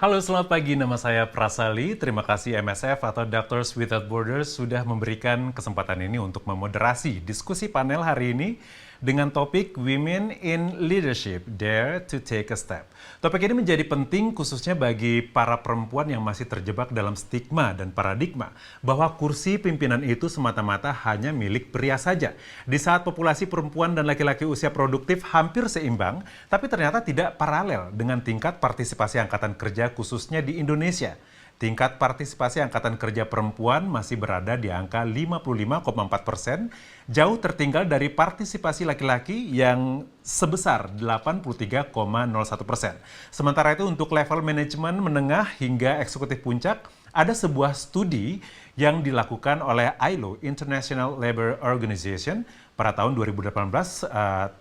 Halo, selamat pagi. Nama saya Prasali. Terima kasih MSF atau Doctors Without Borders sudah memberikan kesempatan ini untuk memoderasi diskusi panel hari ini dengan topik Women in Leadership, Dare to Take a Step. Topik ini menjadi penting khususnya bagi para perempuan yang masih terjebak dalam stigma dan paradigma bahwa kursi pimpinan itu semata-mata hanya milik pria saja. Di saat populasi perempuan dan laki-laki usia produktif hampir seimbang, tapi ternyata tidak paralel dengan tingkat partisipasi angkatan kerja khususnya di Indonesia. Tingkat partisipasi angkatan kerja perempuan masih berada di angka 55,4%, jauh tertinggal dari partisipasi laki-laki yang sebesar 83,01%. Sementara itu untuk level manajemen menengah hingga eksekutif puncak, ada sebuah studi yang dilakukan oleh ILO, International Labour Organization, pada tahun 2018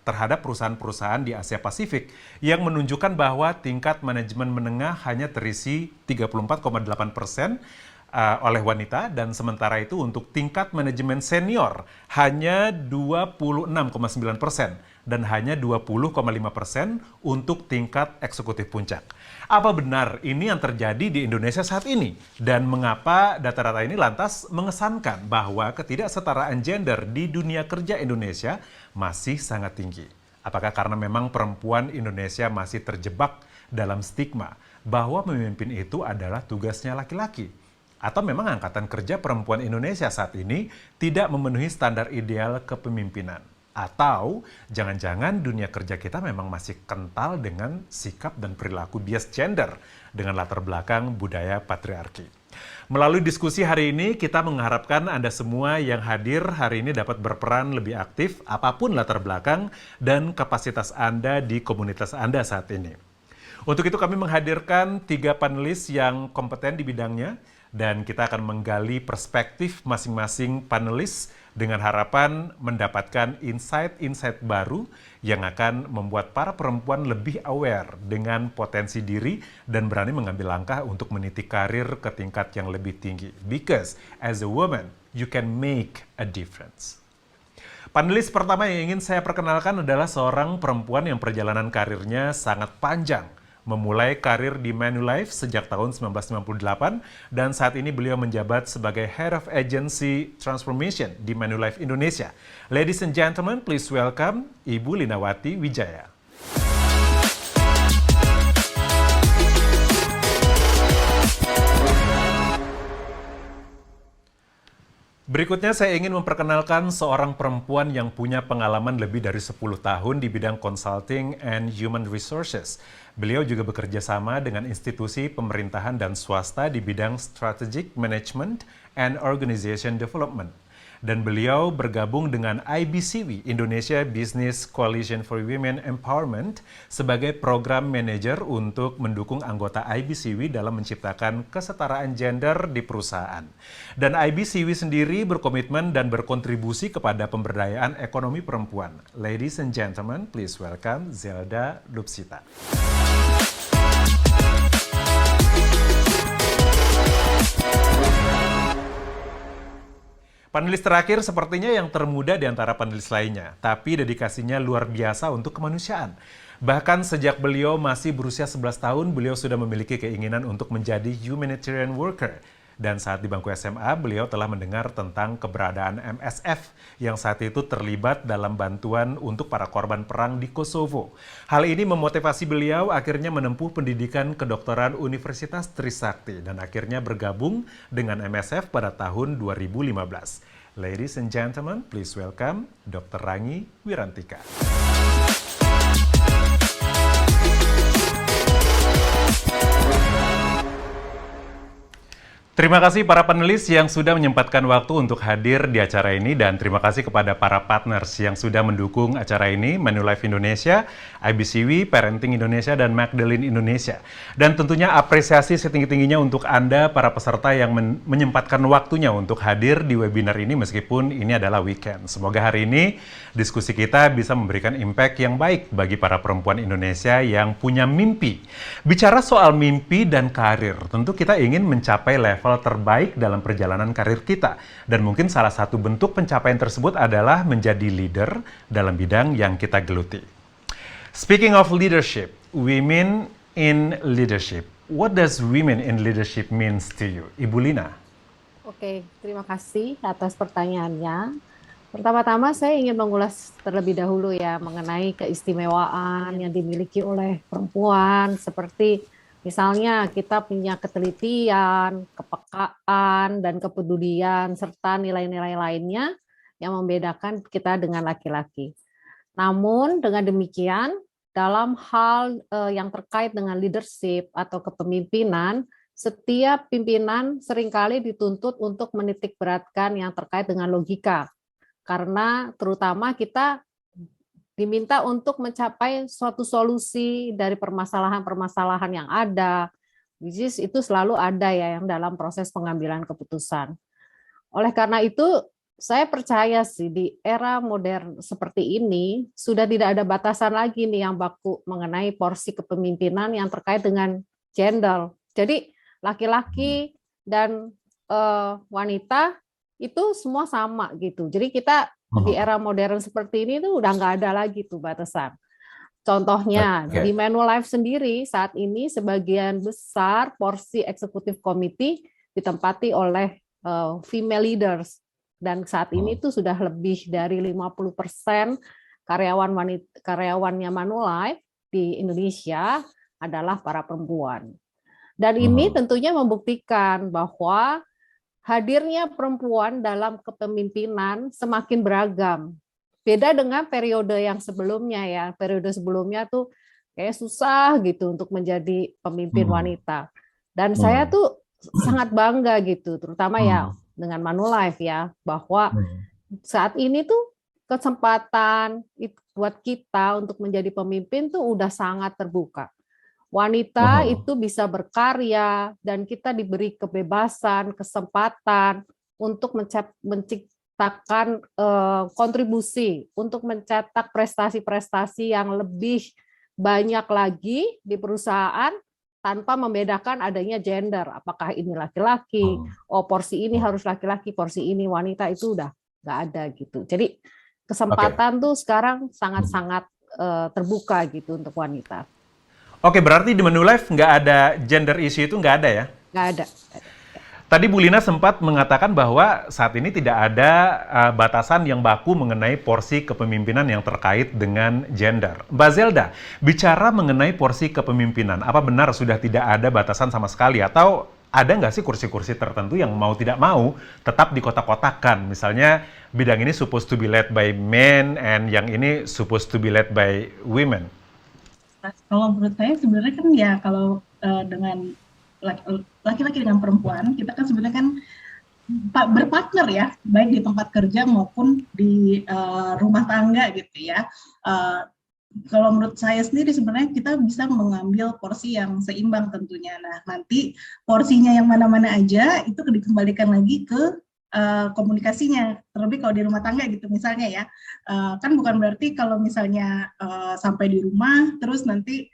terhadap perusahaan-perusahaan di Asia Pasifik yang menunjukkan bahwa tingkat manajemen menengah hanya terisi 34,8% oleh wanita, dan sementara itu untuk tingkat manajemen senior hanya 26,9% dan hanya 20,5% untuk tingkat eksekutif puncak. Apa benar ini yang terjadi di Indonesia saat ini? Dan mengapa data-data ini lantas mengesankan bahwa ketidaksetaraan gender di dunia kerja Indonesia masih sangat tinggi? Apakah karena memang perempuan Indonesia masih terjebak dalam stigma bahwa memimpin itu adalah tugasnya laki-laki? Atau memang angkatan kerja perempuan Indonesia saat ini tidak memenuhi standar ideal kepemimpinan? Atau jangan-jangan dunia kerja kita memang masih kental dengan sikap dan perilaku bias gender dengan latar belakang budaya patriarki. Melalui diskusi hari ini, kita mengharapkan Anda semua yang hadir hari ini dapat berperan lebih aktif apapun latar belakang dan kapasitas Anda di komunitas Anda saat ini. Untuk itu kami menghadirkan 3 panelis yang kompeten di bidangnya, dan kita akan menggali perspektif masing-masing panelis dengan harapan mendapatkan insight-insight baru yang akan membuat para perempuan lebih aware dengan potensi diri dan berani mengambil langkah untuk meniti karir ke tingkat yang lebih tinggi. Because as a woman, you can make a difference. Panelis pertama yang ingin saya perkenalkan adalah seorang perempuan yang perjalanan karirnya sangat panjang. Memulai karir di Manulife sejak tahun 1998 dan saat ini beliau menjabat sebagai Head of Agency Transformation di Manulife Indonesia. Ladies and gentlemen, please welcome Ibu Linawati Wijaya. Berikutnya saya ingin memperkenalkan seorang perempuan yang punya pengalaman lebih dari 10 tahun di bidang consulting and human resources. Beliau juga bekerja sama dengan institusi pemerintahan dan swasta di bidang strategic management and organization development. Dan beliau bergabung dengan IBCW, Indonesia Business Coalition for Women Empowerment, sebagai program manager untuk mendukung anggota IBCW dalam menciptakan kesetaraan gender di perusahaan. Dan IBCW sendiri berkomitmen dan berkontribusi kepada pemberdayaan ekonomi perempuan. Ladies and gentlemen, please welcome Zelda Lupsita. Panelis terakhir sepertinya yang termuda di antara panelis lainnya, tapi dedikasinya luar biasa untuk kemanusiaan. Bahkan sejak beliau masih berusia 11 tahun, beliau sudah memiliki keinginan untuk menjadi humanitarian worker. Dan saat di bangku SMA, beliau telah mendengar tentang keberadaan MSF yang saat itu terlibat dalam bantuan untuk para korban perang di Kosovo. Hal ini memotivasi beliau akhirnya menempuh pendidikan kedokteran Universitas Trisakti dan akhirnya bergabung dengan MSF pada tahun 2015. Ladies and gentlemen, please welcome Dr. Rangi Wirantika. Terima kasih para panelis yang sudah menyempatkan waktu untuk hadir di acara ini, dan terima kasih kepada para partners yang sudah mendukung acara ini, Manulife Indonesia, IBCW, Parenting Indonesia, dan Magdalene Indonesia. Dan tentunya apresiasi setinggi-tingginya untuk Anda, para peserta yang menyempatkan waktunya untuk hadir di webinar ini meskipun ini adalah weekend. Semoga hari ini diskusi kita bisa memberikan impact yang baik bagi para perempuan Indonesia yang punya mimpi. Bicara soal mimpi dan karir, tentu kita ingin mencapai level terbaik dalam perjalanan karir kita. Dan mungkin salah satu bentuk pencapaian tersebut adalah menjadi leader dalam bidang yang kita geluti. Speaking of leadership, women in leadership. What does women in leadership means to you, Ibu Lina? Oke, terima kasih atas pertanyaannya. Pertama-tama saya ingin mengulas terlebih dahulu ya mengenai keistimewaan yang dimiliki oleh perempuan seperti misalnya kita punya ketelitian, kepekaan, dan kepedulian serta nilai-nilai lainnya yang membedakan kita dengan laki-laki. Namun dengan demikian dalam hal yang terkait dengan leadership atau kepemimpinan, setiap pimpinan seringkali dituntut untuk menitik beratkan yang terkait dengan logika. Karena terutama kita diminta untuk mencapai suatu solusi dari permasalahan-permasalahan yang ada, which is itu selalu ada ya yang dalam proses pengambilan keputusan. Oleh karena itu, saya percaya sih di era modern seperti ini sudah tidak ada batasan lagi nih yang baku mengenai porsi kepemimpinan yang terkait dengan gender. Jadi laki-laki dan wanita itu semua sama gitu. Jadi kita di era modern seperti ini tuh udah nggak ada lagi tuh batasan. Contohnya di Manulife sendiri saat ini sebagian besar porsi eksekutif committee ditempati oleh female leaders dan saat ini tuh sudah lebih dari 50% karyawannya Manulife di Indonesia adalah para perempuan. Dan ini tentunya membuktikan bahwa hadirnya perempuan dalam kepemimpinan semakin beragam. Beda dengan periode yang sebelumnya ya. Periode sebelumnya tuh kayak susah gitu untuk menjadi pemimpin wanita. Dan saya tuh sangat bangga gitu, terutama ya dengan Manulife ya, bahwa saat ini tuh kesempatan buat kita untuk menjadi pemimpin tuh udah sangat terbuka. Wanita itu bisa berkarya dan kita diberi kebebasan, kesempatan untuk menciptakan kontribusi, untuk mencetak prestasi-prestasi yang lebih banyak lagi di perusahaan tanpa membedakan adanya gender. Apakah ini laki-laki, porsi ini harus laki-laki, porsi ini wanita, itu udah nggak ada gitu. Jadi kesempatan tuh sekarang sangat-sangat terbuka gitu untuk wanita. Oke, berarti di Manulife nggak ada gender issue itu nggak ada ya? Nggak ada. Tadi Bu Lina sempat mengatakan bahwa saat ini tidak ada batasan yang baku mengenai porsi kepemimpinan yang terkait dengan gender. Mbak Zelda, bicara mengenai porsi kepemimpinan, apa benar sudah tidak ada batasan sama sekali? Atau ada nggak sih kursi-kursi tertentu yang mau tidak mau tetap dikotak-kotakan? Misalnya bidang ini supposed to be led by men and yang ini supposed to be led by women. Kalau menurut saya sebenarnya kan ya kalau dengan laki-laki dengan perempuan kita kan sebenarnya kan berpartner ya, baik di tempat kerja maupun di rumah tangga gitu ya. Kalau menurut saya sendiri sebenarnya kita bisa mengambil porsi yang seimbang tentunya. Nah nanti porsinya yang mana-mana aja itu dikembalikan lagi ke komunikasinya, terlebih kalau di rumah tangga gitu misalnya ya, kan bukan berarti kalau misalnya sampai di rumah terus nanti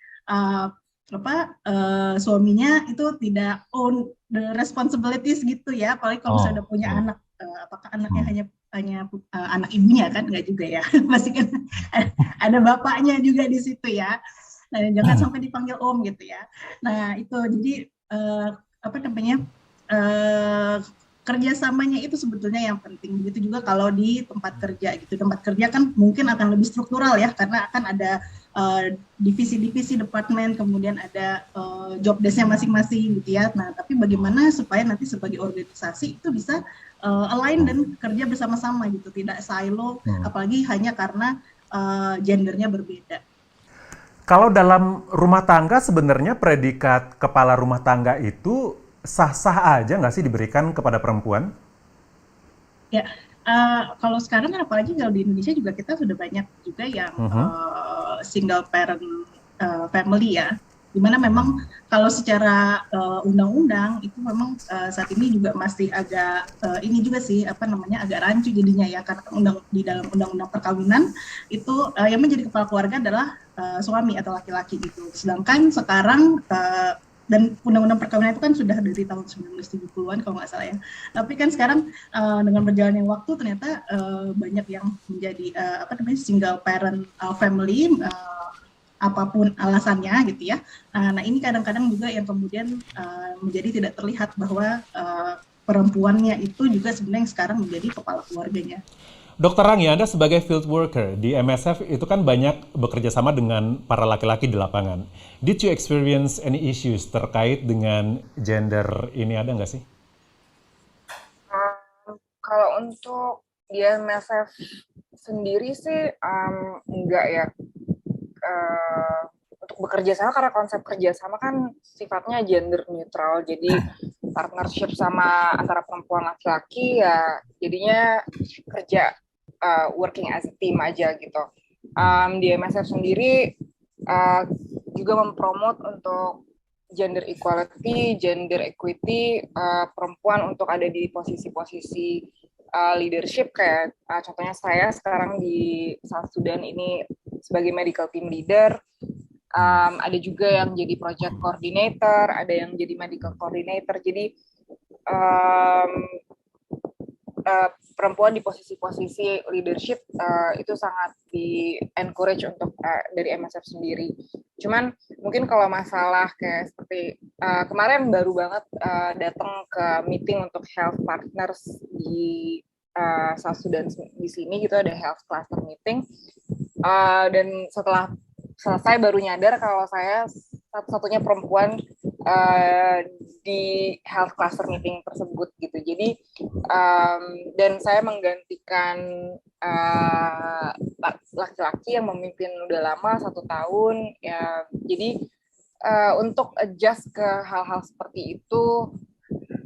suaminya itu tidak own the responsibilities gitu ya, apalagi kalau misalnya udah punya anak, apakah anaknya hanya anak ibunya kan, nggak juga ya, pasti kan ada bapaknya juga di situ ya. Nah jangan sampai dipanggil om gitu ya. Nah itu jadi kerjasamanya itu sebetulnya yang penting. Begitu juga kalau di tempat kerja gitu. Tempat kerja kan mungkin akan lebih struktural ya, karena akan ada divisi-divisi departemen, kemudian ada job desk-nya masing-masing gitu ya. Nah, tapi bagaimana supaya nanti sebagai organisasi itu bisa align dan kerja bersama-sama gitu, tidak silo, apalagi hanya karena gendernya berbeda. Kalau dalam rumah tangga sebenarnya predikat kepala rumah tangga itu sah-sah aja nggak sih diberikan kepada perempuan? Ya, kalau sekarang kan apalagi kalau di Indonesia juga kita sudah banyak juga yang single parent family ya, dimana memang kalau secara undang-undang itu memang saat ini juga masih agak ini juga sih agak rancu jadinya ya, karena di dalam undang-undang perkawinan itu yang menjadi kepala keluarga adalah suami atau laki-laki gitu. Sedangkan sekarang dan undang-undang perkawinan itu kan sudah dari tahun 1970-an kalau nggak salah ya. Tapi kan sekarang dengan berjalannya waktu ternyata banyak yang menjadi single parent family apapun alasannya gitu ya. Nah ini kadang-kadang juga yang kemudian menjadi tidak terlihat bahwa perempuannya itu juga sebenarnya sekarang menjadi kepala keluarganya. Dokter Rangi, Anda sebagai field worker di MSF itu kan banyak bekerja sama dengan para laki-laki di lapangan. Did you experience any issues terkait dengan gender ini, ada nggak sih? Kalau untuk di MSF sendiri sih enggak ya. Untuk bekerja sama, karena konsep kerja sama kan sifatnya gender neutral, jadi partnership sama antara perempuan laki-laki ya jadinya kerja working as a team aja gitu. Di MSF sendiri juga mempromot untuk gender equality, gender equity, perempuan untuk ada di posisi-posisi leadership, kayak contohnya saya sekarang di South Sudan ini sebagai medical team leader. Ada juga yang jadi project coordinator, ada yang jadi medical coordinator. Jadi perempuan di posisi-posisi leadership itu sangat di encourage untuk dari MSF sendiri. Cuman mungkin kalau masalah kayak seperti kemarin baru banget datang ke meeting untuk health partners di South Sudan di sini gitu, ada health cluster meeting, dan setelah selesai baru nyadar kalau saya satu-satunya perempuan di health cluster meeting tersebut gitu. Jadi dan saya menggantikan laki-laki yang memimpin udah lama 1 tahun ya. Jadi untuk adjust ke hal-hal seperti itu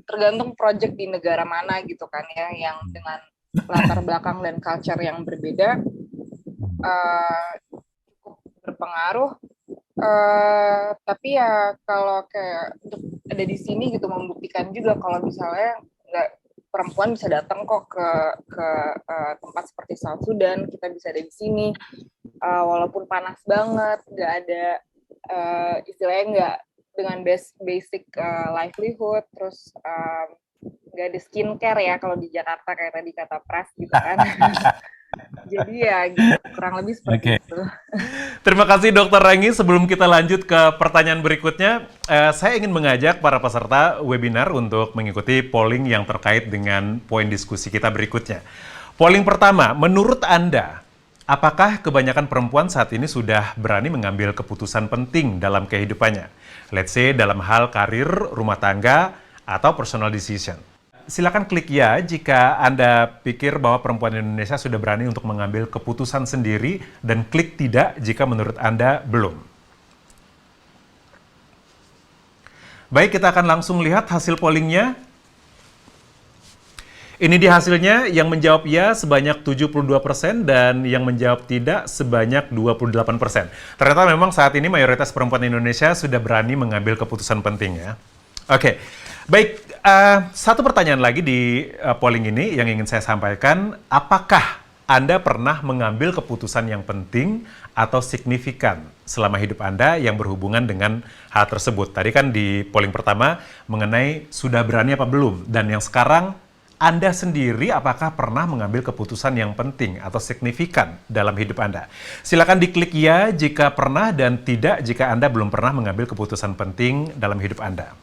tergantung project di negara mana gitu kan ya, yang dengan latar belakang dan culture yang berbeda cukup berpengaruh. Tapi ya kalau kayak untuk ada di sini gitu membuktikan juga kalau misalnya nggak, perempuan bisa datang kok ke tempat seperti South Sudan, kita bisa ada di sini walaupun panas banget, nggak ada istilahnya nggak dengan basic livelihood, terus nggak ada skincare ya kalau di Jakarta kayak tadi kata Pras gitu kan. Jadi ya gitu, kurang lebih seperti itu. Terima kasih Dokter Rangi. Sebelum kita lanjut ke pertanyaan berikutnya, saya ingin mengajak para peserta webinar untuk mengikuti polling yang terkait dengan poin diskusi kita berikutnya. Polling pertama, menurut Anda, apakah kebanyakan perempuan saat ini sudah berani mengambil keputusan penting dalam kehidupannya? Let's say dalam hal karir, rumah tangga, atau personal decision. Silakan klik ya jika Anda pikir bahwa perempuan Indonesia sudah berani untuk mengambil keputusan sendiri, dan klik tidak jika menurut Anda belum. Baik, kita akan langsung lihat hasil pollingnya. Ini dia hasilnya, yang menjawab ya sebanyak 72% dan yang menjawab tidak sebanyak 28%. Ternyata memang saat ini mayoritas perempuan Indonesia sudah berani mengambil keputusan penting ya. Oke. Baik, satu pertanyaan lagi di polling ini yang ingin saya sampaikan. Apakah Anda pernah mengambil keputusan yang penting atau signifikan selama hidup Anda yang berhubungan dengan hal tersebut? Tadi kan di polling pertama mengenai sudah berani apa belum. Dan yang sekarang, Anda sendiri apakah pernah mengambil keputusan yang penting atau signifikan dalam hidup Anda? Silakan diklik ya jika pernah dan tidak jika Anda belum pernah mengambil keputusan penting dalam hidup Anda.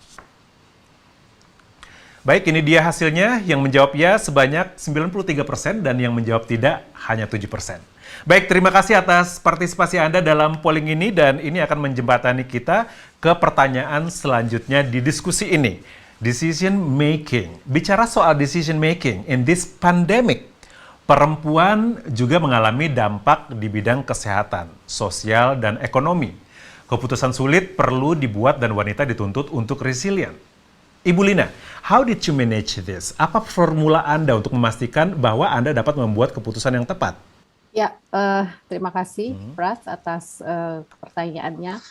Baik, ini dia hasilnya. Yang menjawab ya sebanyak 93% dan yang menjawab tidak hanya 7%. Baik, terima kasih atas partisipasi Anda dalam polling ini, dan ini akan menjembatani kita ke pertanyaan selanjutnya di diskusi ini. Decision making. Bicara soal decision making in this pandemic, perempuan juga mengalami dampak di bidang kesehatan, sosial, dan ekonomi. Keputusan sulit perlu dibuat dan wanita dituntut untuk resilient. Ibu Lina, how did you manage this? Apa formula Anda untuk memastikan bahwa Anda dapat membuat keputusan yang tepat? Ya, terima kasih Pras atas pertanyaannya.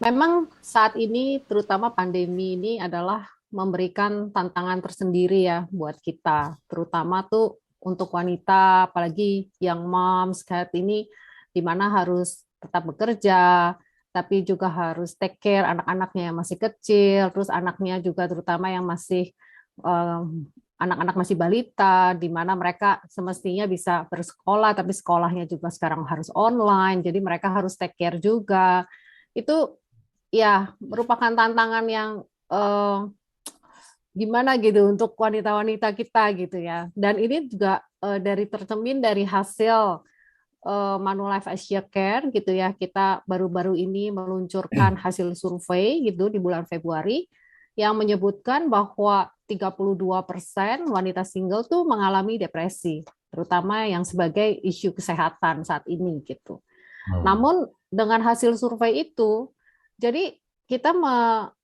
Memang saat ini, terutama pandemi ini adalah memberikan tantangan tersendiri ya buat kita, terutama tuh untuk wanita, apalagi yang moms saat ini, di mana harus tetap bekerja, tapi juga harus take care anak-anaknya yang masih kecil, terus anaknya juga terutama yang masih anak-anak masih balita, di mana mereka semestinya bisa bersekolah, tapi sekolahnya juga sekarang harus online, jadi mereka harus take care juga. Itu ya merupakan tantangan yang gimana gitu untuk wanita-wanita kita gitu ya. Dan ini juga dari tercermin dari hasil Manulife Asia Care gitu ya. Kita baru-baru ini meluncurkan hasil survei gitu di bulan Februari yang menyebutkan bahwa 32% wanita single tuh mengalami depresi, terutama yang sebagai isu kesehatan saat ini gitu. Namun dengan hasil survei itu, jadi kita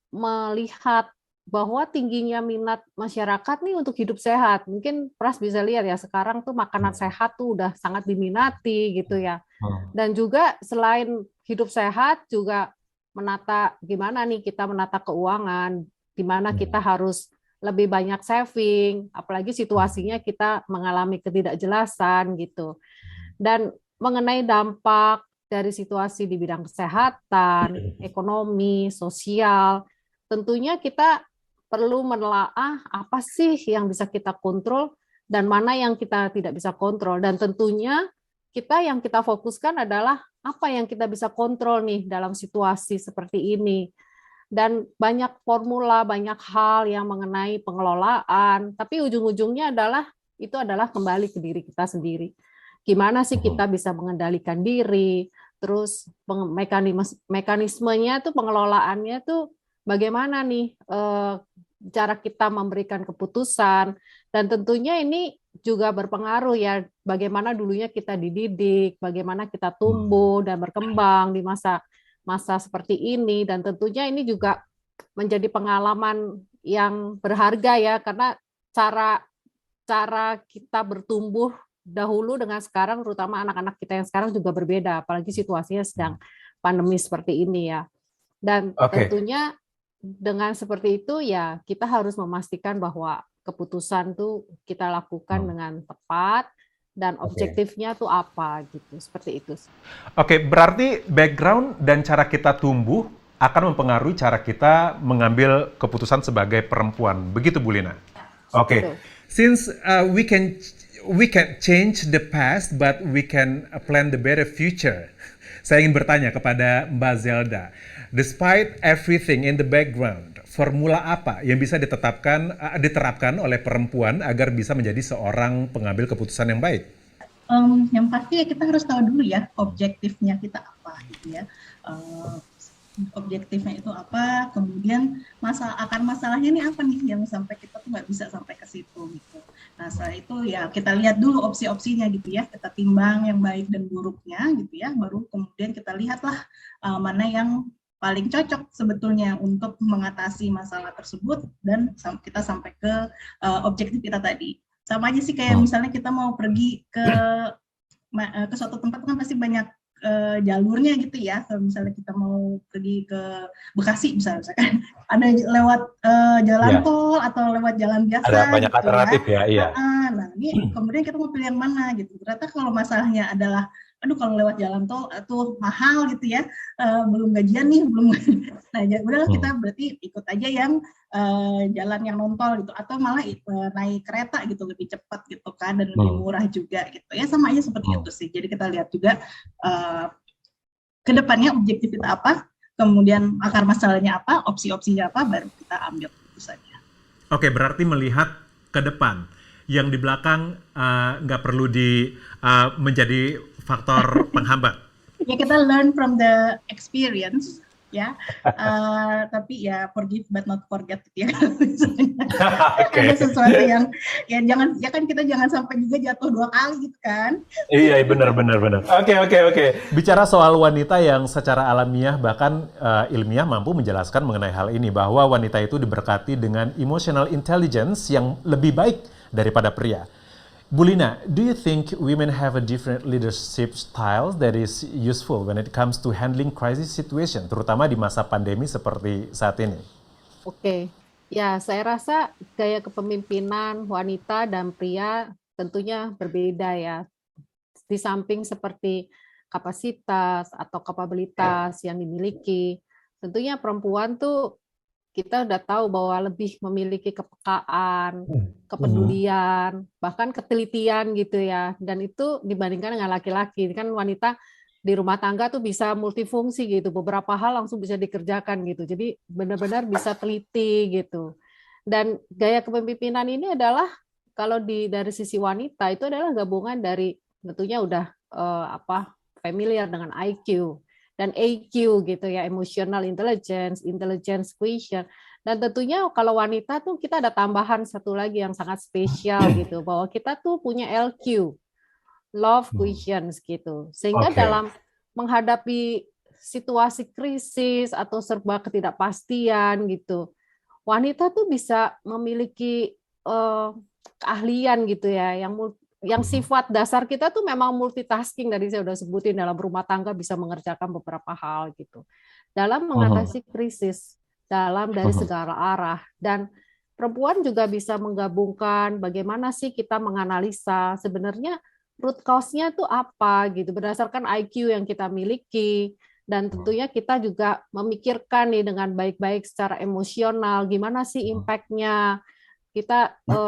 melihat bahwa tingginya minat masyarakat nih untuk hidup sehat. Mungkin Pras bisa lihat ya, sekarang tuh makanan sehat tuh udah sangat diminati gitu ya. Dan juga selain hidup sehat juga menata gimana nih kita menata keuangan, di mana kita harus lebih banyak saving, apalagi situasinya kita mengalami ketidakjelasan gitu. Dan mengenai dampak dari situasi di bidang kesehatan, ekonomi, sosial, tentunya kita perlu menelaah apa sih yang bisa kita kontrol dan mana yang kita tidak bisa kontrol. Dan tentunya yang kita fokuskan adalah apa yang kita bisa kontrol nih dalam situasi seperti ini. Dan banyak formula, banyak hal yang mengenai pengelolaan, tapi ujung-ujungnya itu adalah kembali ke diri kita sendiri. Gimana sih kita bisa mengendalikan diri, terus mekanismenya tuh pengelolaannya tuh bagaimana nih cara kita memberikan keputusan, dan tentunya ini juga berpengaruh ya bagaimana dulunya kita dididik, bagaimana kita tumbuh dan berkembang di masa seperti ini, dan tentunya ini juga menjadi pengalaman yang berharga ya, karena cara kita bertumbuh dahulu dengan sekarang, terutama anak-anak kita yang sekarang juga berbeda, apalagi situasinya sedang pandemi seperti ini ya. Dan tentunya dengan seperti itu ya kita harus memastikan bahwa keputusan tuh kita lakukan dengan tepat dan objektifnya tuh apa gitu, seperti itu. Oke, berarti background dan cara kita tumbuh akan mempengaruhi cara kita mengambil keputusan sebagai perempuan. Begitu Bu Lina? Oke. Since we can change the past, but we can plan the better future. Saya ingin bertanya kepada Mbak Zelda, despite everything in the background, formula apa yang bisa diterapkan oleh perempuan agar bisa menjadi seorang pengambil keputusan yang baik? Yang pasti ya kita harus tahu dulu ya objektifnya kita apa gitu ya. Objektifnya itu apa, kemudian akar masalahnya ini apa nih yang sampai kita tuh nggak bisa sampai ke situ gitu. Nah setelah itu ya kita lihat dulu opsi-opsinya gitu ya, kita timbang yang baik dan buruknya gitu ya, baru kemudian kita lihatlah mana yang paling cocok sebetulnya untuk mengatasi masalah tersebut, dan kita sampai ke objektif kita tadi. Sama aja sih kayak misalnya kita mau pergi ke suatu tempat kan pasti banyak jalurnya gitu ya. Kalau misalnya kita mau pergi ke Bekasi misalnya kan ada lewat jalan tol atau lewat jalan biasa. Ada banyak gitu alternatif ya, iya. Nah ini kemudian kita mau pilih yang mana gitu. Ternyata kalau masalahnya adalah aduh kalau lewat jalan tol itu mahal gitu ya, belum gajian nih, belum. Nah udahlah kita berarti ikut aja yang jalan yang non tol gitu, atau malah naik kereta gitu lebih cepat gitu kan, dan lebih murah juga gitu ya, sama aja seperti itu sih. Jadi kita lihat juga ke depannya objektif kita apa, kemudian akar masalahnya apa, opsi-opsinya apa, baru kita ambil keputusannya. Oke, berarti melihat ke depan, yang di belakang nggak perlu menjadi faktor penghambat. Ya kita learn from the experience ya, tapi ya forgive but not forget gitu ya. Ada sesuatu yang ya kita jangan sampai juga jatuh 2 kali gitu kan. Iya, benar. Oke. Bicara soal wanita yang secara alamiah bahkan ilmiah mampu menjelaskan mengenai hal ini, bahwa wanita itu diberkati dengan emotional intelligence yang lebih baik daripada pria. Bu Lina, do you think women have a different leadership style that is useful when it comes to handling crisis situation, terutama di masa pandemi seperti saat ini? Oke, ya saya rasa gaya kepemimpinan wanita dan pria tentunya berbeda ya. Di samping seperti kapasitas atau kapabilitas yang dimiliki, tentunya perempuan tuh kita udah tahu bahwa lebih memiliki kepekaan, Mhm. kepedulian, bahkan ketelitian gitu ya. Dan itu dibandingkan dengan laki-laki. Kan wanita di rumah tangga tuh bisa multifungsi gitu, beberapa hal langsung bisa dikerjakan gitu. Jadi benar-benar bisa teliti gitu. Dan gaya kepemimpinan ini adalah kalau dari sisi wanita itu adalah gabungan dari tentunya udah familiar dengan IQ dan EQ gitu ya, emotional intelligence, intelligence quotient. Dan tentunya kalau wanita tuh kita ada tambahan satu lagi yang sangat spesial gitu, bahwa kita tuh punya LQ, love quotient gitu. Sehingga Oke. dalam menghadapi situasi krisis atau serba ketidakpastian gitu, wanita tuh bisa memiliki keahlian gitu ya, yang sifat dasar kita tuh memang multitasking, tadi saya udah sebutin, dalam rumah tangga bisa mengerjakan beberapa hal gitu. Dalam mengatasi krisis, dari segala arah. Dan perempuan juga bisa menggabungkan bagaimana sih kita menganalisa sebenarnya root cause-nya tuh apa gitu, berdasarkan IQ yang kita miliki. Dan tentunya kita juga memikirkan nih dengan baik-baik secara emosional, gimana sih impact-nya.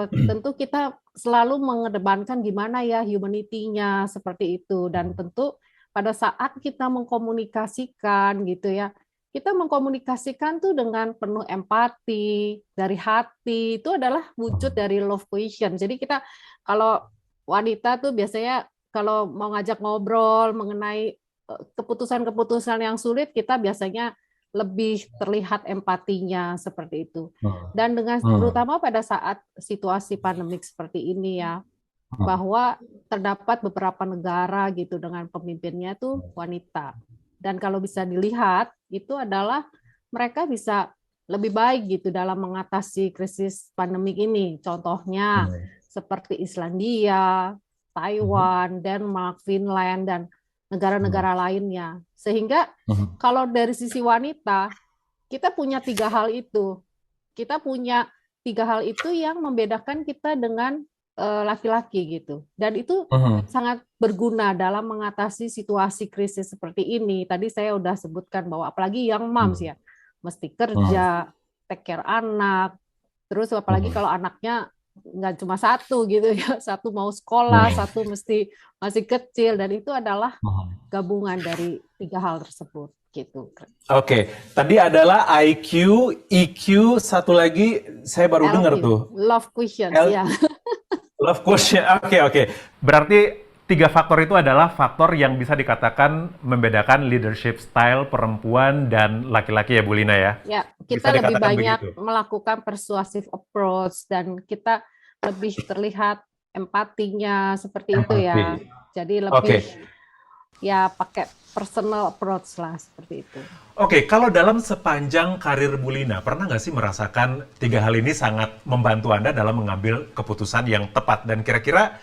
Tentu kita selalu mengedepankan gimana ya humanity-nya seperti itu. Dan tentu pada saat kita mengkomunikasikan gitu ya, kita mengkomunikasikan tuh dengan penuh empati, dari hati, itu adalah wujud dari love quotient. Jadi kita kalau wanita tuh biasanya kalau mau ngajak ngobrol mengenai keputusan-keputusan yang sulit, kita biasanya lebih terlihat empatinya seperti itu. Dan dengan terutama pada saat situasi pandemik seperti ini ya, bahwa terdapat beberapa negara gitu dengan pemimpinnya tuh wanita. Dan kalau bisa dilihat itu adalah mereka bisa lebih baik gitu dalam mengatasi krisis pandemik ini. Contohnya seperti Islandia, Taiwan, Denmark, Finland, dan negara-negara lainnya. Sehingga kalau dari sisi wanita, kita punya tiga hal itu. Kita punya tiga hal itu yang membedakan kita dengan laki-laki gitu. Dan itu sangat berguna dalam mengatasi situasi krisis seperti ini. Tadi saya udah sebutkan bahwa apalagi yang moms ya, mesti kerja, take care anak, terus apalagi kalau anaknya nggak cuma satu gitu ya, satu mau sekolah, satu masih kecil, dan itu adalah gabungan dari tiga hal tersebut gitu. Oke, tadi adalah IQ, EQ, satu lagi saya baru dengar tuh. Love quotient, ya. Love quotient, oke. Berarti tiga faktor itu adalah faktor yang bisa dikatakan membedakan leadership style perempuan dan laki-laki ya, Bu Lina ya? Ya, kita lebih banyak melakukan persuasive approach dan kita lebih terlihat empatinya seperti itu ya. Jadi lebih ya pakai personal approach lah seperti itu. Oke, kalau dalam sepanjang karir Bu Lina, pernah nggak sih merasakan tiga hal ini sangat membantu Anda dalam mengambil keputusan yang tepat? Dan kira-kira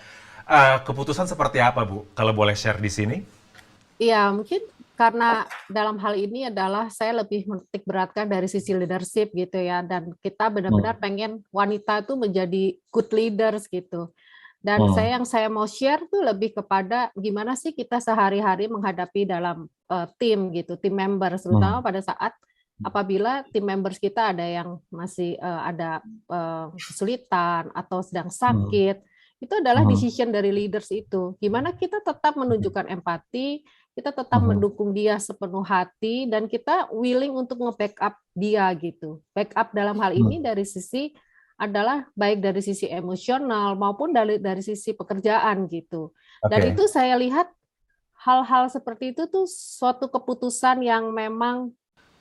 keputusan seperti apa, Bu? Kalau boleh share di sini? Iya, mungkin karena dalam hal ini adalah saya lebih menitik beratkan dari sisi leadership gitu ya, dan kita benar-benar pengen wanita itu menjadi good leaders gitu. Dan yang saya mau share tuh lebih kepada gimana sih kita sehari-hari menghadapi dalam tim gitu, tim members, terutama pada saat apabila tim members kita ada yang masih ada kesulitan atau sedang sakit. Itu adalah decision dari leaders itu. Gimana kita tetap menunjukkan empati, kita tetap mendukung dia sepenuh hati, dan kita willing untuk nge-backup dia gitu. Backup dalam hal ini dari sisi adalah baik dari sisi emosional maupun dari sisi pekerjaan gitu. Dan itu saya lihat hal-hal seperti itu tuh suatu keputusan yang memang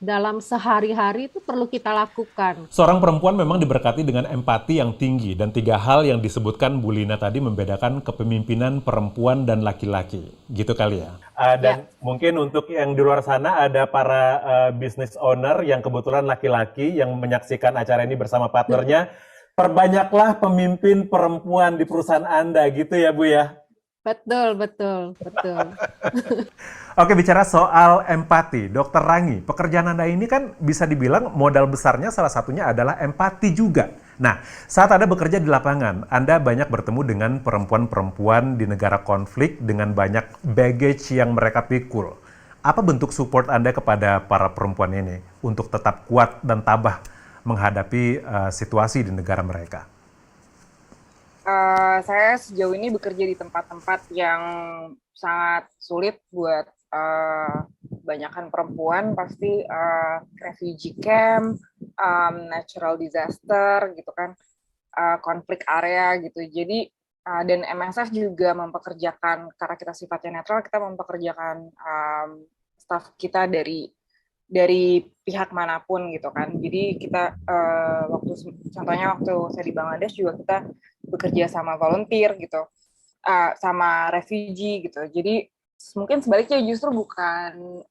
dalam sehari-hari itu perlu kita lakukan. Seorang perempuan memang diberkati dengan empati yang tinggi, dan tiga hal yang disebutkan Bu Lina tadi membedakan kepemimpinan perempuan dan laki-laki. Gitu kali ya? Dan mungkin untuk yang di luar sana ada para business owner yang kebetulan laki-laki yang menyaksikan acara ini bersama partnernya. Perbanyaklah pemimpin perempuan di perusahaan Anda, gitu ya Bu ya? Betul. Oke, bicara soal empati, Dr. Rangi, pekerjaan Anda ini kan bisa dibilang modal besarnya salah satunya adalah empati juga. Nah, saat Anda bekerja di lapangan, Anda banyak bertemu dengan perempuan-perempuan di negara konflik dengan banyak baggage yang mereka pikul. Apa bentuk support Anda kepada para perempuan ini untuk tetap kuat dan tabah menghadapi situasi di negara mereka? Saya sejauh ini bekerja di tempat-tempat yang sangat sulit buat kebanyakan perempuan, pasti refugee camp, natural disaster gitu kan, konflik area gitu. Jadi dan MSF juga mempekerjakan, karena kita sifatnya netral, kita mempekerjakan staff kita dari pihak manapun gitu kan. Jadi kita contohnya waktu saya di Bangladesh juga kita bekerja sama volunteer gitu, sama refugee gitu. Jadi mungkin sebaliknya justru bukan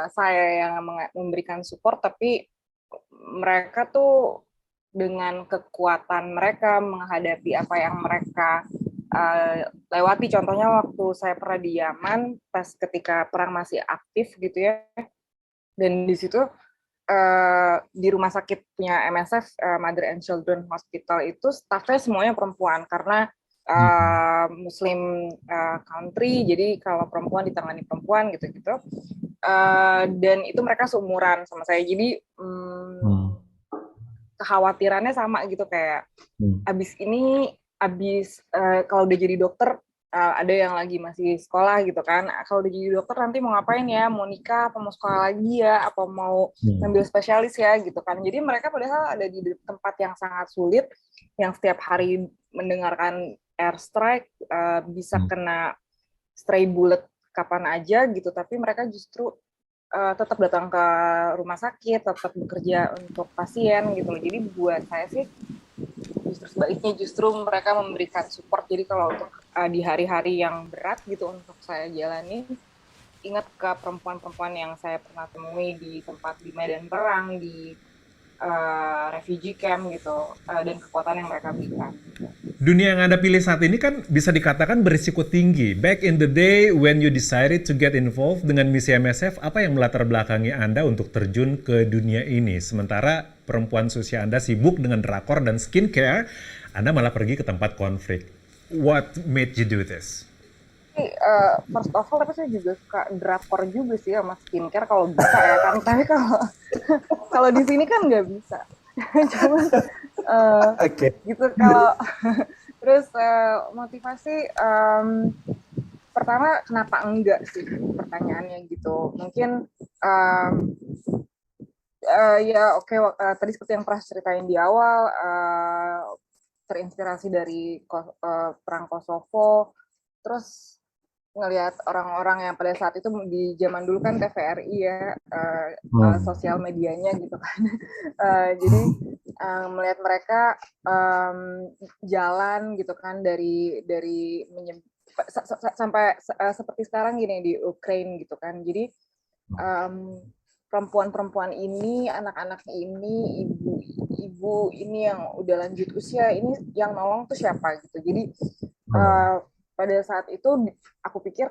saya yang memberikan support, tapi mereka tuh dengan kekuatan mereka menghadapi apa yang mereka lewati. Contohnya waktu saya pernah di Yaman pas ketika perang masih aktif gitu ya, dan di situ di rumah sakit punya MSF, Mother and Children Hospital itu staffnya semuanya perempuan karena Muslim country, jadi kalau perempuan ditangani perempuan gitu-gitu. Dan itu mereka seumuran sama saya, jadi kekhawatirannya sama gitu, kayak abis kalau udah jadi dokter, ada yang lagi masih sekolah gitu kan, kalau udah jadi dokter nanti mau ngapain ya, mau nikah apa mau sekolah lagi ya, apa mau ngambil spesialis ya gitu kan. Jadi mereka padahal ada di tempat yang sangat sulit, yang setiap hari mendengarkan airstrike, bisa kena stray bullet kapan aja gitu, tapi mereka justru tetap datang ke rumah sakit, tetap bekerja untuk pasien gitu. Jadi buat saya sih justru sebaliknya, justru mereka memberikan support. Jadi kalau untuk di hari-hari yang berat gitu untuk saya jalani, ingat ke perempuan-perempuan yang saya pernah temui di tempat di medan perang, di refugee camp gitu, dan kekuatan yang mereka berikan. Dunia yang Anda pilih saat ini kan bisa dikatakan berisiko tinggi. Back in the day when you decided to get involved dengan misi MSF, apa yang melatar belakangi Anda untuk terjun ke dunia ini? Sementara perempuan seusia Anda sibuk dengan drakor dan skincare, Anda malah pergi ke tempat konflik. What made you do this? First of all, tapi saya juga suka drakor juga sih sama skincare kalau bisa ya kan. Tapi kalau di sini kan nggak bisa. Cuman gitu kalau terus motivasi pertama kenapa enggak sih pertanyaannya gitu. Mungkin ya oke, tadi seperti yang pernah ceritain di awal, terinspirasi dari perang Kosovo, terus ngelihat orang-orang yang pada saat itu di zaman dulu kan TVRI ya, sosial medianya gitu kan. Jadi melihat mereka jalan gitu kan dari sampai seperti sekarang gini di Ukraine gitu kan. Jadi perempuan-perempuan ini, anak-anak ini, ibu-ibu ini yang udah lanjut usia ini, yang nolong tuh siapa gitu. Jadi pada saat itu aku pikir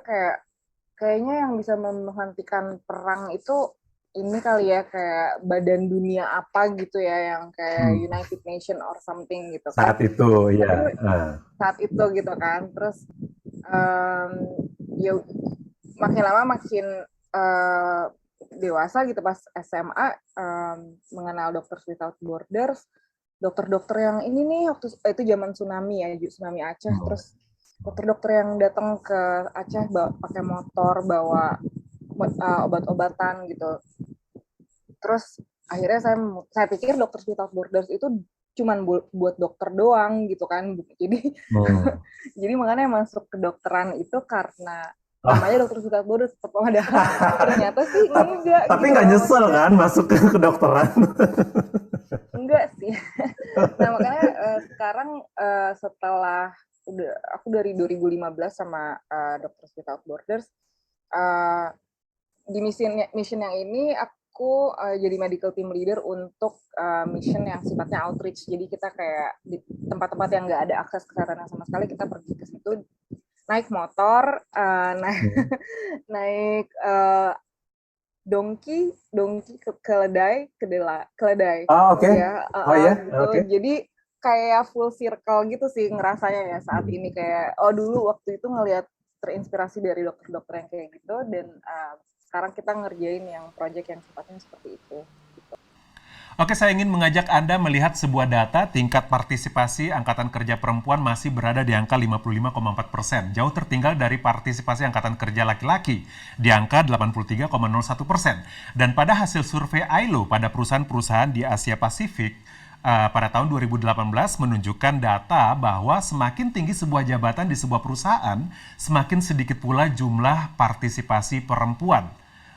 kayaknya yang bisa menghentikan perang itu ini kali ya, kayak badan dunia apa gitu ya, yang kayak United Nation or something gitu kan. Saat itu ya. Saat itu gitu kan. Terus ya makin lama makin dewasa gitu, pas SMA mengenal Doctors Without Borders, dokter-dokter yang ini nih, waktu itu zaman tsunami ya, tsunami Aceh. Terus dokter-dokter yang datang ke Aceh pakai motor bawa obat-obatan gitu. Terus akhirnya saya pikir Doctors Without Borders itu cuman buat dokter doang gitu kan. Jadi jadi makanya masuk kedokteran itu karena namanya Doctors Without Borders, padahal ternyata sih enggak. Tapi gitu. nggak nyesel kan masuk ke kedokteran? Enggak sih. Nah makanya sekarang setelah aku dari 2015 sama Doctors Without Borders, di mission yang ini aku jadi medical team leader untuk mission yang sifatnya outreach. Jadi kita kayak di tempat-tempat yang nggak ada akses kesehatan sama sekali, kita pergi ke situ naik motor, naik dongki ke keledai. Oh, oke. Ya, gitu. Oke. Jadi kayak full circle gitu sih ngerasanya ya saat ini, kayak dulu waktu itu ngelihat terinspirasi dari dokter-dokter yang kayak gitu, dan sekarang kita ngerjain yang project yang sifatnya seperti itu. Gitu. Oke, saya ingin mengajak Anda melihat sebuah data tingkat partisipasi angkatan kerja perempuan masih berada di angka 55,4%. Jauh tertinggal dari partisipasi angkatan kerja laki-laki di angka 83,01%. Dan pada hasil survei ILO pada perusahaan-perusahaan di Asia Pasifik, pada tahun 2018 menunjukkan data bahwa semakin tinggi sebuah jabatan di sebuah perusahaan, semakin sedikit pula jumlah partisipasi perempuan.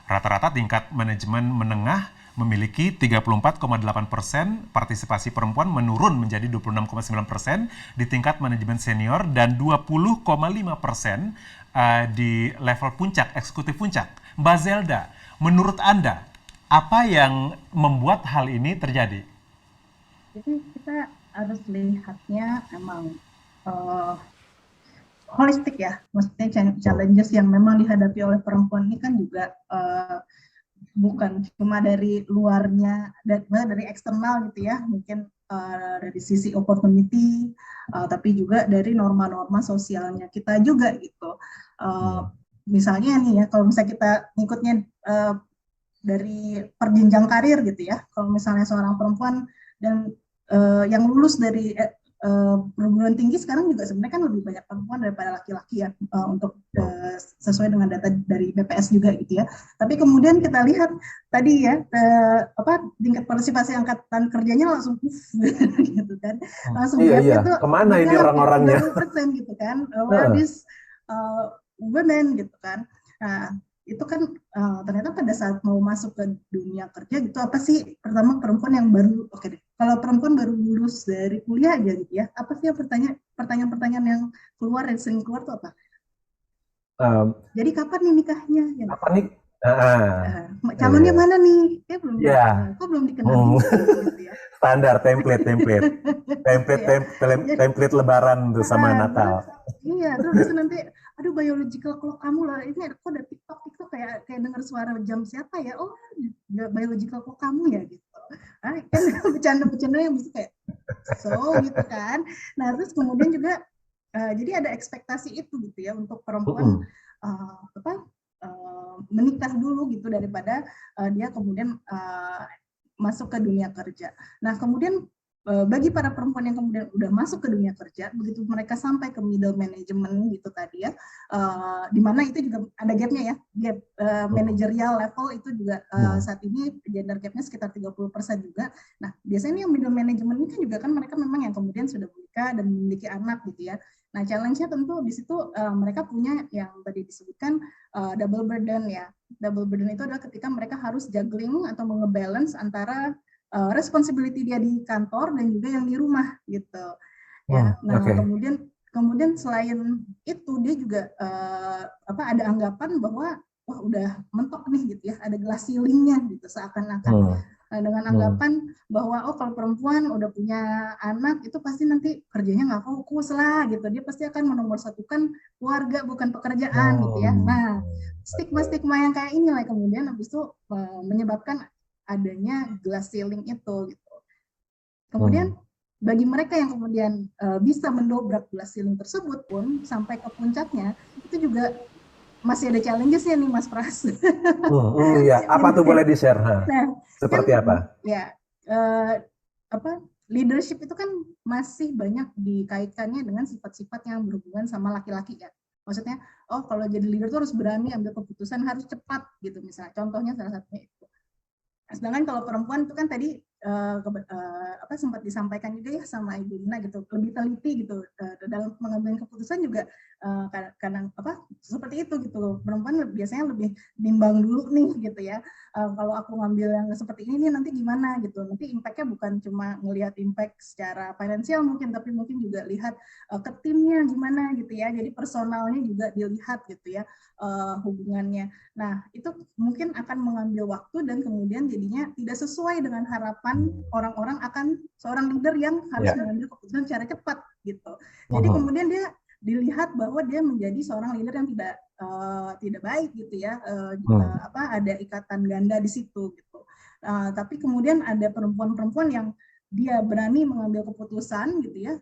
Rata-rata tingkat manajemen menengah memiliki 34,8%, partisipasi perempuan menurun menjadi 26,9% di tingkat manajemen senior dan 20,5% di level puncak, eksekutif puncak. Mbak Zelda, menurut Anda, apa yang membuat hal ini terjadi? Jadi kita harus lihatnya emang holistik ya, maksudnya challenges yang memang dihadapi oleh perempuan ini kan juga bukan cuma dari luarnya, dari eksternal gitu ya, mungkin dari sisi opportunity, tapi juga dari norma-norma sosialnya kita juga gitu. Misalnya nih ya, kalau misalnya kita ngikutnya dari perjenjang karir gitu ya, kalau misalnya seorang perempuan dan yang lulus dari perguruan tinggi sekarang juga sebenarnya kan lebih banyak perempuan daripada laki-laki ya, untuk sesuai dengan data dari BPS juga gitu ya. Tapi kemudian kita lihat tadi ya, tingkat partisipasi angkatan kerjanya langsung gitu kan, langsung Iya. Kemana ini orang-orangnya? 20% gitu kan, where this women gitu kan. Nah, itu kan ternyata pada saat mau masuk ke dunia kerja gitu, apa sih pertama perempuan yang baru, kalau perempuan baru lulus dari kuliah aja gitu ya, apa sih pertanyaan-pertanyaan yang keluar, yang sering keluar tuh apa? Jadi kapan nih nikahnya? Apa nih? Calonnya mana nih? Belum, kok belum dikenal gitu ya. Standar template lebaran tuh sama Natal. Iya, terus nanti aduh biological clock kamu lah, ini kok ada TikTok kayak dengar suara jam siapa ya, oh biological clock kamu ya gitu. Kan bercanda-bercanda yang bisa kayak so gitu kan. Nah terus kemudian juga jadi ada ekspektasi itu gitu ya untuk perempuan menikah dulu gitu daripada dia kemudian masuk ke dunia kerja. Nah kemudian bagi para perempuan yang kemudian udah masuk ke dunia kerja, begitu mereka sampai ke middle management gitu tadi ya, di mana itu juga ada gapnya ya, gap managerial level itu juga saat ini gender gapnya sekitar 30% juga. Nah biasanya yang middle management ini kan juga kan mereka memang yang kemudian sudah menikah dan memiliki anak gitu ya. Nah challenge-nya tentu di situ mereka punya yang tadi disebutkan double burden ya. Double burden itu adalah ketika mereka harus juggling atau nge-balance antara responsibility dia di kantor dan juga yang di rumah gitu ya. Nah kemudian selain itu dia juga ada anggapan bahwa wah udah mentok nih gitu ya, ada glass ceiling-nya gitu seakan-akan dengan anggapan bahwa kalau perempuan udah punya anak itu pasti nanti kerjanya nggak fokus lah gitu, dia pasti akan menomorsatukan keluarga bukan pekerjaan gitu ya. Nah stigma-stigma yang kayak inilah kemudian habis itu menyebabkan adanya glass ceiling itu gitu. Kemudian bagi mereka yang kemudian bisa mendobrak glass ceiling tersebut pun sampai ke puncaknya itu juga masih ada challenges-nya nih Mas Pras. Iya, apa tuh boleh di-share? Nah, seperti kan, apa? Ya, leadership itu kan masih banyak dikaitkannya dengan sifat-sifat yang berhubungan sama laki-laki ya. Maksudnya, kalau jadi leader tuh harus berani ambil keputusan, harus cepat gitu misalnya. Contohnya salah satunya itu. Sedangkan kalau perempuan itu kan tadi sempat disampaikan juga ya sama Ibu Lina gitu, lebih teliti gitu dalam mengambil keputusan juga kadang seperti itu gitu. Perempuan biasanya lebih bimbang dulu nih gitu ya. Kalau aku ngambil yang seperti ini nih nanti gimana gitu. Nanti impact-nya bukan cuma ngelihat impact secara finansial mungkin, tapi mungkin juga lihat ke timnya gimana gitu ya. Jadi personalnya juga dilihat gitu ya, hubungannya. Nah, itu mungkin akan mengambil waktu dan kemudian jadinya tidak sesuai dengan harapan orang-orang akan seorang leader yang harus mengambil keputusan secara cepat gitu. Jadi kemudian dia dilihat bahwa dia menjadi seorang leader yang tidak baik gitu ya, ada ikatan ganda di situ gitu. Tapi kemudian ada perempuan-perempuan yang dia berani mengambil keputusan gitu ya,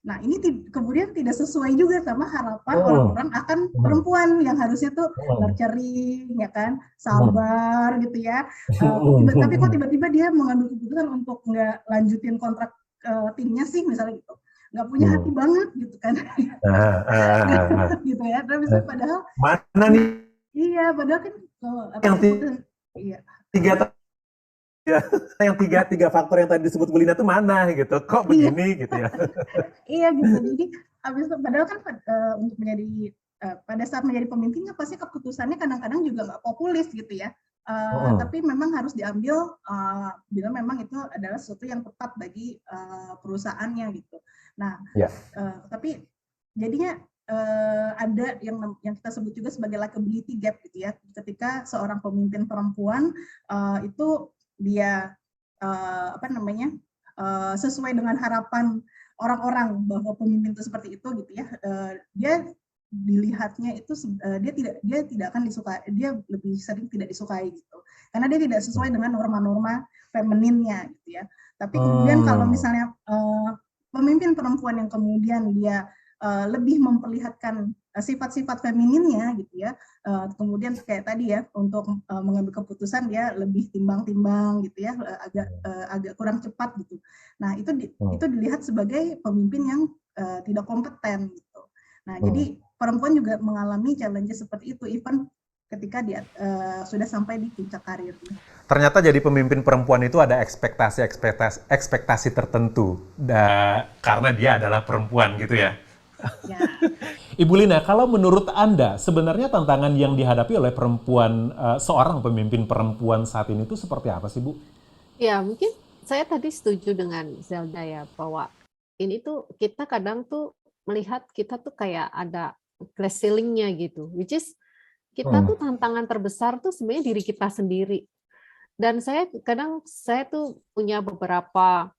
Nah, ini kemudian tidak sesuai juga sama harapan Hmm. orang-orang akan perempuan yang harusnya tuh Hmm. nurturing, ya kan, Hmm. sabar gitu ya. Tapi kok tiba-tiba dia mengambil keputusan untuk nggak lanjutin kontrak timnya sih, misalnya gitu. Nggak punya hati banget gitu kan. Gitu ya. Terus padahal Mana nih iya, padahal kan yang keputusan iya. tiga yang tiga faktor yang tadi disebut Bu Lina tuh mana gitu? Kok Iya. begini gitu ya? Iya gitu. Jadi habis itu padahal kan untuk menjadi pada saat menjadi pemimpinnya pasti keputusannya kadang-kadang juga nggak populis gitu ya. Tapi memang harus diambil bila memang itu adalah sesuatu yang tepat bagi perusahaannya gitu. Nah, Ya. tapi jadinya ada yang kita sebut juga sebagai likability gap gitu ya. Ketika seorang pemimpin perempuan itu dia sesuai dengan harapan orang-orang bahwa pemimpin itu seperti itu gitu ya, dia dilihatnya itu dia tidak akan disukai, dia lebih sering tidak disukai gitu karena dia tidak sesuai dengan norma-norma femininnya gitu ya. Tapi kemudian kalau misalnya pemimpin perempuan yang kemudian dia lebih memperlihatkan sifat-sifat femininnya gitu ya, kemudian kayak tadi ya, untuk mengambil keputusan dia lebih timbang-timbang gitu ya, agak kurang cepat gitu. Nah, itu dilihat sebagai pemimpin yang tidak kompeten gitu. Nah, jadi perempuan juga mengalami challenge seperti itu even ketika dia sudah sampai di puncak karirnya. Ternyata jadi pemimpin perempuan itu ada ekspektasi tertentu karena dia adalah perempuan gitu ya. Ya. Ibu Lina, kalau menurut Anda sebenarnya tantangan yang dihadapi oleh perempuan, seorang pemimpin perempuan saat ini itu seperti apa sih, Bu? Ya, mungkin saya tadi setuju dengan Zelda ya, bahwa ini tuh kita kadang tuh melihat kita tuh kayak ada glass ceiling-nya gitu, which is kita tuh tantangan terbesar tuh sebenarnya diri kita sendiri. Dan saya tuh punya beberapa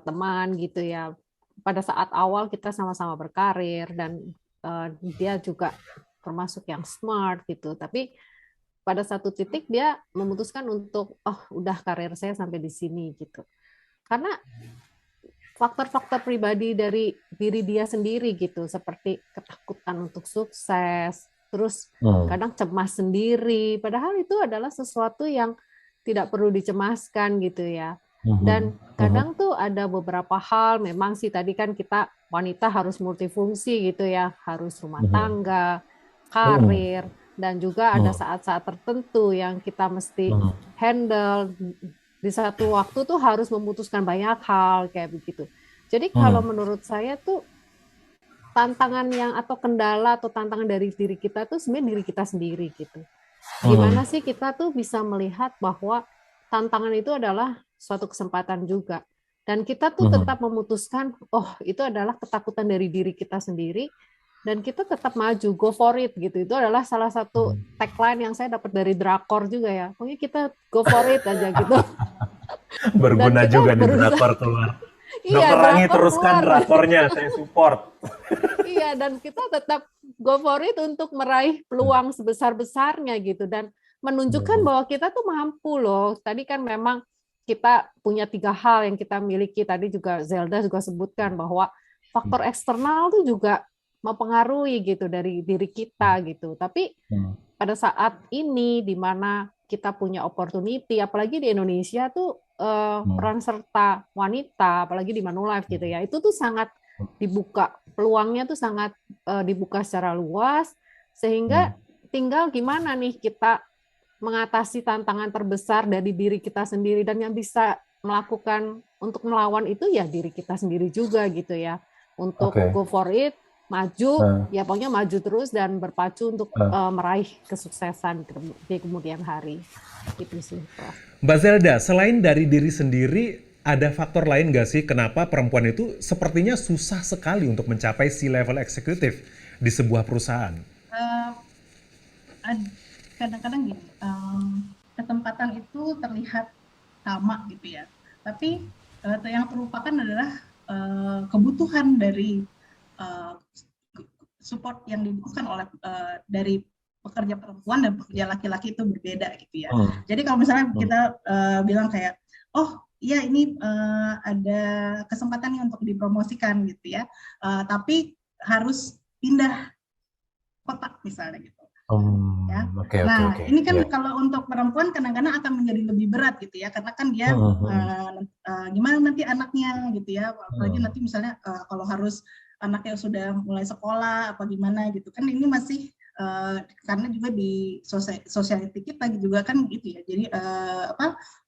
teman gitu ya, pada saat awal kita sama-sama berkarir dan dia juga termasuk yang smart gitu, tapi pada satu titik dia memutuskan untuk udah karir saya sampai di sini gitu, karena faktor-faktor pribadi dari diri dia sendiri gitu, seperti ketakutan untuk sukses, terus kadang cemas sendiri, padahal itu adalah sesuatu yang tidak perlu dicemaskan gitu ya. Dan kadang tuh ada beberapa hal, memang sih tadi kan kita wanita harus multifungsi gitu ya, harus rumah tangga, karir, dan juga ada saat-saat tertentu yang kita mesti handle. Di satu waktu tuh harus memutuskan banyak hal kayak begitu. Jadi kalau menurut saya tuh tantangan atau kendala atau tantangan dari diri kita tuh sebenarnya diri kita sendiri gitu. Gimana sih kita tuh bisa melihat bahwa tantangan itu adalah suatu kesempatan juga. Dan kita tuh tetap memutuskan, itu adalah ketakutan dari diri kita sendiri, dan kita tetap maju, go for it gitu. Itu adalah salah satu tagline yang saya dapat dari drakor juga ya. Pokoknya kita go for it aja gitu. Berguna juga nih drakor keluar. Dokter Rangi teruskan drakornya, saya support. Iya, dan kita tetap go for it untuk meraih peluang sebesar-besarnya gitu, dan menunjukkan bahwa kita tuh mampu loh. Tadi kan memang kita punya 3 hal yang kita miliki, tadi juga Zelda juga sebutkan bahwa faktor eksternal tuh juga mempengaruhi gitu dari diri kita gitu. Tapi pada saat ini di mana kita punya opportunity, apalagi di Indonesia tuh peran serta wanita, apalagi di Manulife gitu ya, itu tuh sangat dibuka, peluangnya tuh sangat dibuka secara luas, sehingga tinggal gimana nih kita mengatasi tantangan terbesar dari diri kita sendiri, dan yang bisa melakukan untuk melawan itu ya diri kita sendiri juga gitu ya, untuk go for it, maju, ya pokoknya maju terus dan berpacu untuk meraih kesuksesan di kemudian hari. Gitu sih, Prof. Mbak Zelda, selain dari diri sendiri, ada faktor lain nggak sih kenapa perempuan itu sepertinya susah sekali untuk mencapai C-level eksekutif di sebuah perusahaan? Kadang-kadang gini, kesempatan itu terlihat sama gitu ya, tapi yang terlupakan adalah kebutuhan dari support yang dibutuhkan oleh dari pekerja perempuan dan pekerja laki-laki itu berbeda gitu ya. Jadi kalau misalnya kita bilang kayak, ya ini ada kesempatan nih untuk dipromosikan gitu ya, tapi harus pindah kota misalnya gitu. Ya. Oke, oke, Nah, oke. ini kan Ya. kalau untuk perempuan kadang-kadang akan menjadi lebih berat gitu ya, karena kan dia gimana nanti anaknya gitu ya, apalagi nanti misalnya kalau harus anaknya sudah mulai sekolah apa gimana gitu kan, ini masih karena juga di society kita juga kan gitu ya, jadi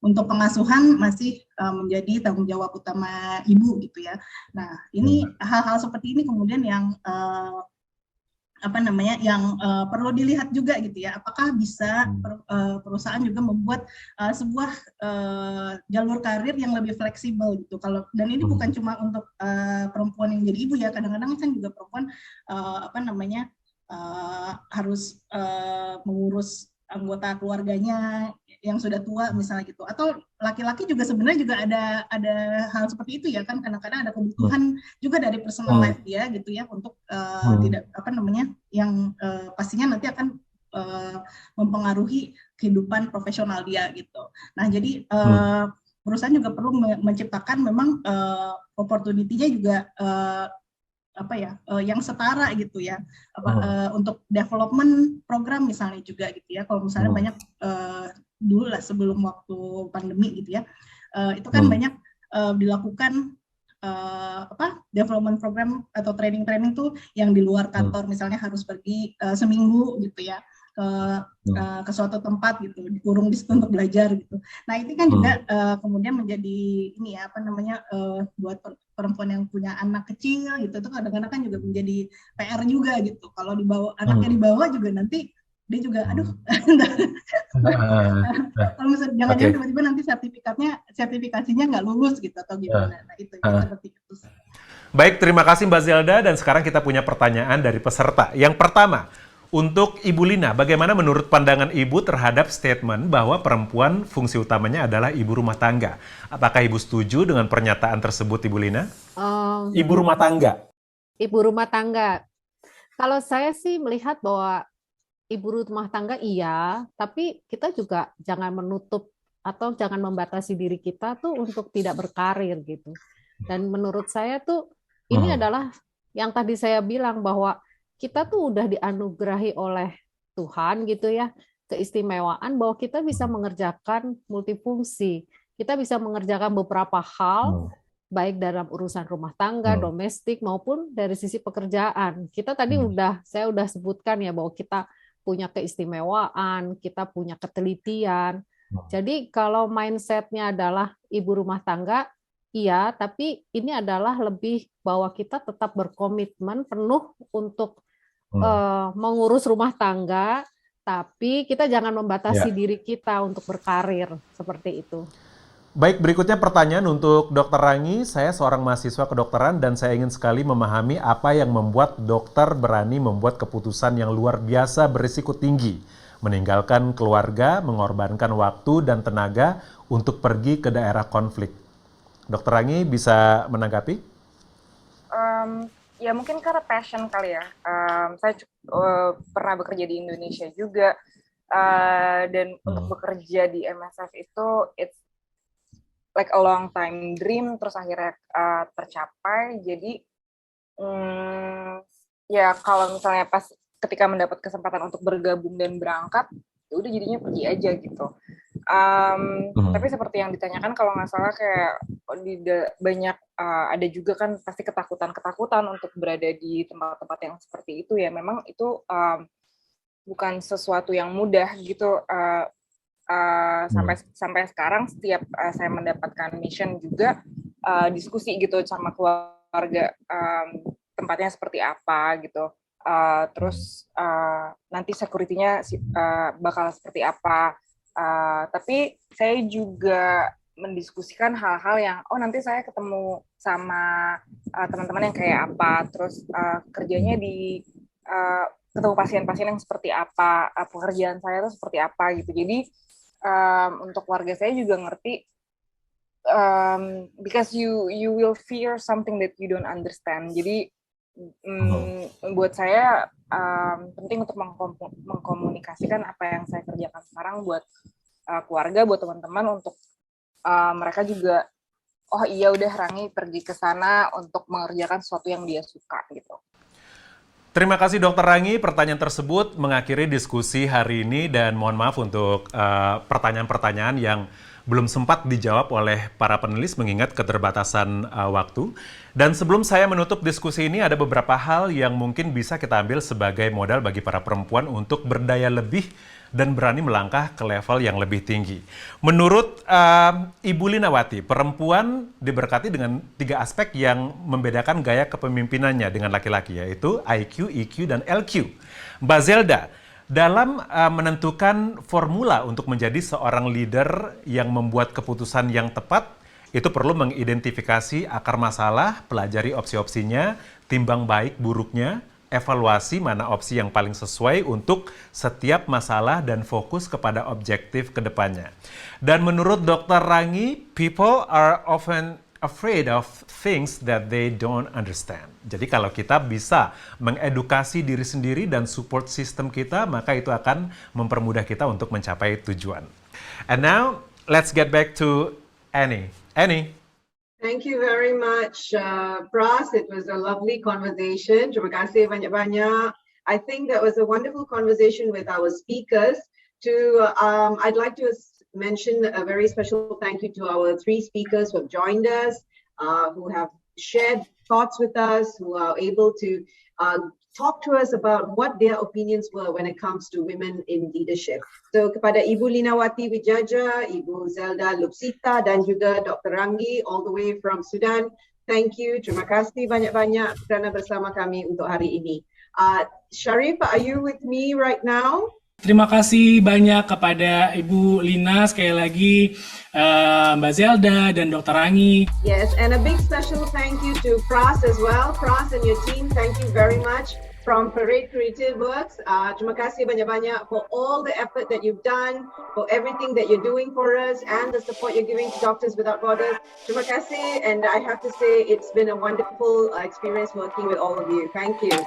untuk pengasuhan masih menjadi tanggung jawab utama ibu gitu ya. Nah, ini hal-hal seperti ini kemudian yang perlu dilihat juga gitu ya, apakah bisa perusahaan juga membuat sebuah jalur karir yang lebih fleksibel gitu. Dan ini bukan cuma untuk perempuan yang jadi ibu ya, kadang-kadang kan juga perempuan harus mengurus anggota keluarganya yang sudah tua misalnya gitu, atau laki-laki juga sebenarnya juga ada hal seperti itu ya kan, kadang-kadang ada kebutuhan juga dari personal life dia gitu ya, untuk tidak yang pastinya nanti akan mempengaruhi kehidupan profesional dia gitu. Nah, jadi perusahaan juga perlu menciptakan memang opportunity-nya juga yang setara gitu ya, untuk development program misalnya juga gitu ya. Kalau misalnya banyak dulu lah sebelum waktu pandemi gitu ya, itu kan banyak dilakukan development program atau training tuh yang di luar kantor, misalnya harus pergi seminggu gitu ya ke suatu tempat gitu, dikurung di situ untuk belajar gitu. Nah, ini kan juga kemudian menjadi ini ya buat perempuan yang punya anak kecil gitu, itu kadang-kadang kan juga menjadi PR juga gitu. Kalau anaknya dibawa juga nanti dia juga kalau misalnya jangan-jangan tiba-tiba nanti sertifikasinya nggak lulus gitu atau gimana. Nah, itu seperti itu. Baik, terima kasih Mbak Zelda, dan sekarang kita punya pertanyaan dari peserta. Yang pertama, untuk Ibu Lina, bagaimana menurut pandangan Ibu terhadap statement bahwa perempuan fungsi utamanya adalah ibu rumah tangga? Apakah Ibu setuju dengan pernyataan tersebut, Ibu Lina? Ibu rumah tangga. Ibu rumah tangga. Kalau saya sih melihat bahwa ibu rumah tangga iya, tapi kita juga jangan menutup atau jangan membatasi diri kita tuh untuk tidak berkarir gitu. Dan menurut saya tuh ini adalah yang tadi saya bilang bahwa kita tuh udah dianugerahi oleh Tuhan gitu ya, keistimewaan bahwa kita bisa mengerjakan multifungsi. Kita bisa mengerjakan beberapa hal, baik dalam urusan rumah tangga, domestik, maupun dari sisi pekerjaan. Kita tadi saya udah sebutkan ya bahwa kita punya keistimewaan, kita punya ketelitian. Jadi kalau mindset-nya adalah ibu rumah tangga, iya, tapi ini adalah lebih bahwa kita tetap berkomitmen penuh untuk mengurus rumah tangga, tapi kita jangan membatasi diri kita untuk berkarir, seperti itu. Baik, berikutnya pertanyaan untuk Dr. Rangi. Saya seorang mahasiswa kedokteran dan saya ingin sekali memahami apa yang membuat dokter berani membuat keputusan yang luar biasa berisiko tinggi, meninggalkan keluarga, mengorbankan waktu dan tenaga untuk pergi ke daerah konflik. Dr. Rangi bisa menanggapi? Ya mungkin karena passion kali ya. Saya pernah bekerja di Indonesia juga, dan untuk bekerja di MSF itu it's like a long time dream, terus akhirnya tercapai. Jadi ya kalau misalnya pas ketika mendapat kesempatan untuk bergabung dan berangkat, ya udah jadinya pergi aja gitu. Tapi seperti yang ditanyakan, kalau nggak salah kayak banyak ada juga kan pasti ketakutan untuk berada di tempat-tempat yang seperti itu ya. Memang itu bukan sesuatu yang mudah gitu. Sampai sekarang setiap saya mendapatkan mission juga diskusi gitu sama keluarga, tempatnya seperti apa gitu. Terus nanti security-nya bakal seperti apa. Tapi saya juga mendiskusikan hal-hal yang nanti saya ketemu sama teman-teman yang kayak apa, terus kerjanya di ketemu pasien-pasien yang seperti apa, pekerjaan saya itu seperti apa gitu. Jadi untuk warga saya juga ngerti, because you will fear something that you don't understand. Jadi buat saya penting untuk mengkomunikasikan apa yang saya kerjakan sekarang buat keluarga, buat teman-teman, untuk mereka juga, oh iya udah Rangi pergi ke sana untuk mengerjakan sesuatu yang dia suka gitu. Terima kasih Dr. Rangi, pertanyaan tersebut mengakhiri diskusi hari ini dan mohon maaf untuk pertanyaan-pertanyaan yang belum sempat dijawab oleh para penulis mengingat keterbatasan waktu. Dan sebelum saya menutup diskusi ini, ada beberapa hal yang mungkin bisa kita ambil sebagai modal bagi para perempuan untuk berdaya lebih dan berani melangkah ke level yang lebih tinggi. Menurut Ibu Linawati, perempuan diberkati dengan 3 aspek yang membedakan gaya kepemimpinannya dengan laki-laki, yaitu IQ, EQ, dan LQ. Mbak Zelda, dalam menentukan formula untuk menjadi seorang leader yang membuat keputusan yang tepat, itu perlu mengidentifikasi akar masalah, pelajari opsi-opsinya, timbang baik buruknya, evaluasi mana opsi yang paling sesuai untuk setiap masalah dan fokus kepada objektif ke depannya. Dan menurut Dr. Rangi, people are often afraid of things that they don't understand. Jadi kalau kita bisa mengedukasi diri sendiri dan support system kita, maka itu akan mempermudah kita untuk mencapai tujuan. And now, let's get back to Annie. Annie. Thank you very much, Pras. It was a lovely conversation. Terima kasih banyak-banyak. I think that was a wonderful conversation with our speakers. I'd like to mention a very special thank you to our 3 speakers who have joined us, who have shared thoughts with us, who are able to talk to us about what their opinions were when it comes to women in leadership. So kepada Ibu Linawati Wijaja, Ibu Zelda Lupsita, dan juga Dr. Rangi all the way from Sudan, thank you. Terima kasih banyak-banyak kerana bersama kami untuk hari ini. Sharif, are you with me right now? Terima kasih banyak kepada Ibu Lina, sekali lagi Mbak Zelda dan Dr. Rangi. Yes, and a big special thank you to Pras as well. Pras and your team, thank you very much from Parade Creative Works. Terima kasih banyak-banyak for all the effort that you've done, for everything that you're doing for us, and the support you're giving to Doctors Without Borders. Terima kasih, and I have to say it's been a wonderful experience working with all of you. Thank you.